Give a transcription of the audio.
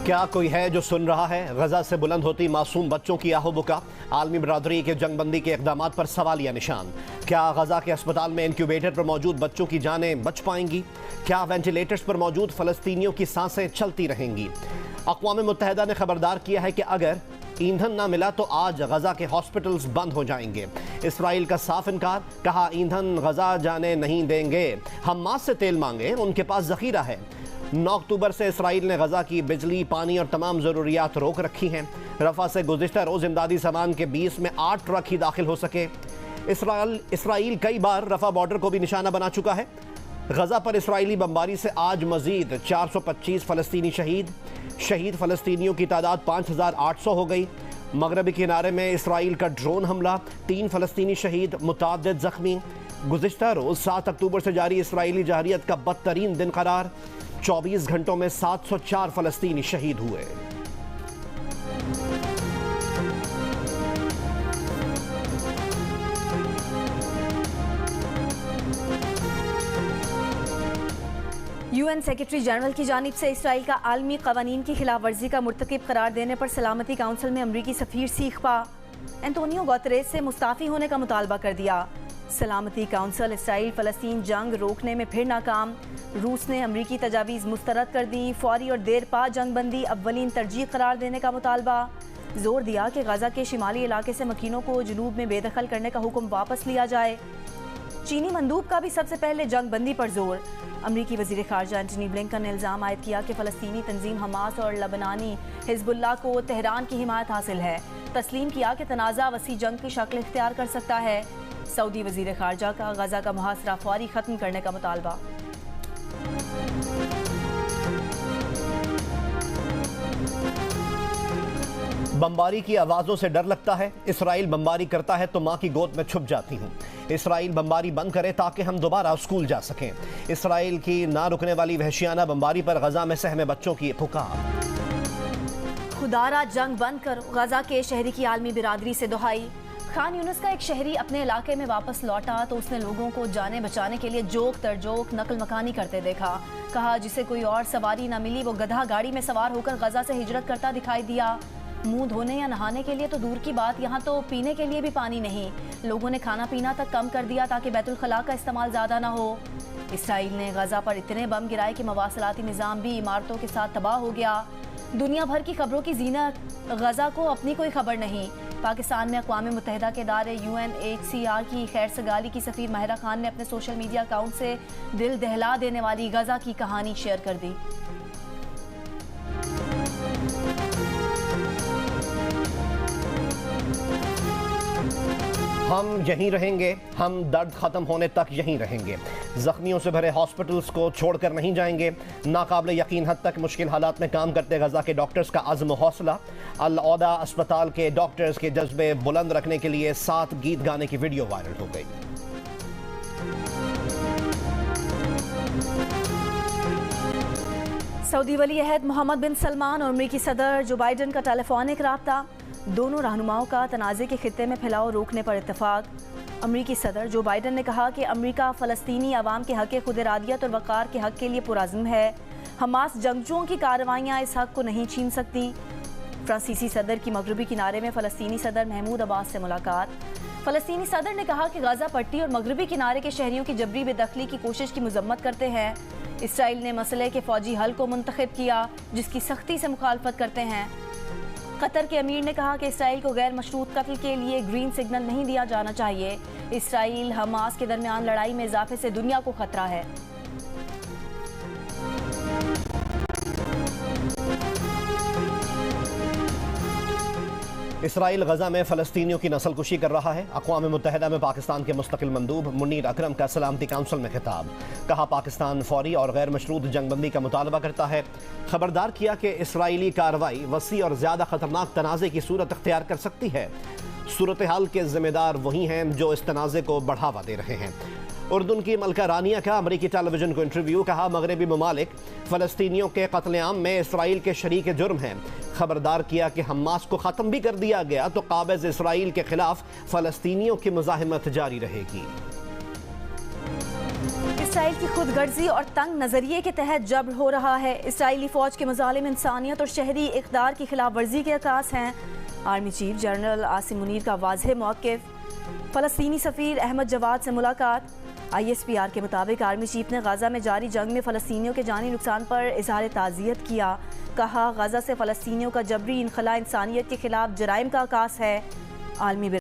क्या कोई है जो सुन रहा है? गजा से बुलंद होती मासूम बच्चों की आहो-बुका, आलमी बरादरी के जंगबंदी के इक़दामात पर सवालिया निशान। क्या गजा के अस्पताल में इंक्यूबेटर पर मौजूद बच्चों की जानें बच पाएंगी? क्या वेंटिलेटर्स पर मौजूद फ़लस्तीनियों की सांसें चलती रहेंगी? अक़वाम मुत्तहिदा ने खबरदार किया है कि अगर ईंधन ना मिला तो आज गजा के हॉस्पिटल्स बंद हो जाएंगे। इसराइल का साफ इनकार, कहा ईंधन गजा जाने नहीं देंगे। हमास से तेल मांगे, उनके पास ज़ख़ीरा है। 9 अक्टूबर से इसराइल ने गजा की बिजली, पानी और तमाम ज़रूरियात रोक रखी हैं। रफ़ा से गुज़िश्ता रोज़ इमदादी सामान के 20 में 8 ट्रक ही दाखिल हो सके। इसराइल कई बार रफ़ा बॉर्डर को भी निशाना बना चुका है। गजा पर इसराइली बमबारी से आज मज़ीद 425 फ़लस्तीनी शहीद फ़लस्तीनियों की तादाद 5800 हो गई। मगरबी किनारे में इसराइल का ड्रोन हमला, 3 फ़लस्तीनी शहीद, मुताद्दिद ज़ख्मी। गुज़िश्ता रोज़ 7 अक्टूबर से जारी इसराइली जहरियत का बदतरीन दिन करार, 24 घंटों में 704 फ़लस्तीनी शहीद हुए। UN सेक्रेटरी जनरल की जानिब से इसराइल का आलमी क़वानीन की खिलाफ वर्जी का मुर्तकिब करार देने पर सलामती काउंसिल में अमरीकी सफ़ीर सीखपा एंटोनियो गुतेरेस से मुस्ताफ़ी होने का मुतालबा कर दिया। सलामती काउंसिल इसराइल फ़लस्तीन जंग रोकने में फिर नाकाम। रूस ने अमरीकी तजावीज़ मुस्तरद कर दी। फौरी और देर पा जंगबंदी अव्वलीन तरजीह करार देने का मुतालबा। जोर दिया कि गजा के शिमाली इलाके से मकीनों को जनूब में बेदखल करने का हुक्म वापस लिया जाए। चीनी मंदूब का भी सबसे पहले जंगबंदी पर जोर। अमरीकी वज़ीर ख़ारजा एंटनी ब्लिंकन ने इल्ज़ाम आयद किया कि फ़लस्तीनी तंजीम हमास और लबनानी हिज़्बुल्लाह को तेहरान की हिमायत हासिल है। तस्लीम किया कि तनाज़ा वसी जंग की शक्ल इख्तियार कर सकता है। सऊदी वज़ीर ख़ारजा का गजा का मुहासरा फौरी ख़त्म करने का मुतालबा। बमबारी की आवाज़ों से डर लगता है। इसराइल बमबारी करता है तो माँ की गोद में छुप जाती हूँ। इसराइल बमबारी बंद करे ताकि हम दोबारा स्कूल जा सकें। इसराइल की ना रुकने वाली वहशियाना बमबारी पर गजा में सहमे बच्चों की पुकार। खुदारा जंग बंद कर, गजा के शहरी की आलमी बिरादरी से दुहाई। खान यूनुस का एक शहरी अपने इलाके में वापस लौटा तो उसने लोगों को जाने बचाने के लिए जोक तरजोक नकल मकानी करते देखा। कहा जिसे कोई और सवारी न मिली वो गधा गाड़ी में सवार होकर गजा से हिजरत करता दिखाई दिया। मुंह धोने या नहाने के लिए तो दूर की बात, यहाँ तो पीने के लिए भी पानी नहीं। लोगों ने खाना पीना तक कम कर दिया ताकि बैतुल खला का इस्तेमाल ज़्यादा ना हो। इसराइल ने गजा पर इतने बम गिराए कि मवासलाती निज़ाम भी इमारतों के साथ तबाह हो गया। दुनिया भर की खबरों की जीनत, गजा को अपनी कोई खबर नहीं। पाकिस्तान में अक़वाम मुत्तहिदा के इदारे UNHCR की खैर सगाली की सफ़ीर माहिरा खान ने अपने सोशल मीडिया अकाउंट से दिल दहला देने वाली गजा की कहानी शेयर कर दी। हम यहीं रहेंगे, हम दर्द ख़त्म होने तक यहीं रहेंगे। ज़ख्मियों से भरे हॉस्पिटल्स को छोड़कर नहीं जाएंगे। नाकाबिल यकीन हद तक मुश्किल हालात में काम करते गजा के डॉक्टर्स का अज़्म हौसला। अल-औदा अस्पताल के डॉक्टर्स के जज्बे बुलंद रखने के लिए 7 गीत गाने की वीडियो वायरल हो गई। सऊदी वली अहद मोहम्मद बिन सलमान और अमरीकी सदर जो बाइडन का टेलीफोनिक राब्ता। दोनों रहनुमाओं का तनाज़े के खित्ते में फैलाव रोकने पर इत्तफाक। अमरीकी सदर जो बाइडन ने कहा कि अमरीका फ़लस्तीनी अवाम के हक़ खुद इरादियत और वक़ार के हक़ के लिए पुरज़्म है। हमास जंगजुओं की कार्रवाइयाँ इस हक़ को नहीं छीन सकती। फ्रांसीसी सदर की मगरबी किनारे में फ़लस्तीनी सदर महमूद अब्बास से मुलाकात। फ़लस्तीनी सदर ने कहा कि गाज़ा पट्टी और मगरबी किनारे के शहरियों की जबरी बेदखली की कोशिश की मज़म्मत करते हैं। इसराइल ने मसले के फ़ौजी हल को मुंतखब किया जिसकी सख्ती से मुखालफत करते हैं। कतर के अमीर ने कहा कि इसराइल को गैर मशरूत कत्ल के लिए ग्रीन सिग्नल नहीं दिया जाना चाहिए। इसराइल हमास के दरमियान लड़ाई में इजाफे से दुनिया को खतरा है। इसराइल गजा में फ़लस्तीनियों की नस्लकुशी कर रहा है। अक़वाम मुत्तहिदा में पाकिस्तान के मुस्तकिल मंदूब मुनीर अकरम का सलामती काउंसिल में खिताब। कहा पाकिस्तान फौरी और गैर मशरूत जंगबंदी का मुतालबा करता है। खबरदार किया कि इसराइली कार्रवाई वसी और ज़्यादा ख़तरनाक तनाज़े की सूरत अख्तियार कर सकती है। सूरत हाल के ज़िम्मेदार वही हैं जो इस तनाज़े को बढ़ावा दे रहे हैं। उर्दून की मलका रानिया का अमरीकी टेलीविजन को इंटरव्यू। कहा मगरबी ममालिक फ़लस्तीनियों के कत्लेआम में इसराइल के शरीक जुर्म हैं। खबरदार किया कि हमास को ख़त्म भी कर दिया गया तो काबिज़ इसराइल के खिलाफ फ़लस्तीनियों की मुज़ाहिमत जारी रहेगी। इसराइल की खुद गर्जी और तंग नजरिए के तहत जबर हो रहा है। इसराइली फौज के मजालिम इंसानियत और शहरी इक़दार की खिलाफ वर्जी के अकास हैं। Army chief general Asim Munir का वाज़ेह मौक़िफ़। फ़लस्तीनी सफ़ीर अहमद जवाद से मुलाकात। ISPR के मुताबिक आर्मी चीफ ने गाज़ा में जारी जंग में फ़लस्तीनियों के जानी नुकसान पर इज़हार ताज़ियत किया। कहा, गाज़ा से फ़लस्तीनियों का जबरी इनखला इंसानियत के खिलाफ जराइम का आकास है। आलमी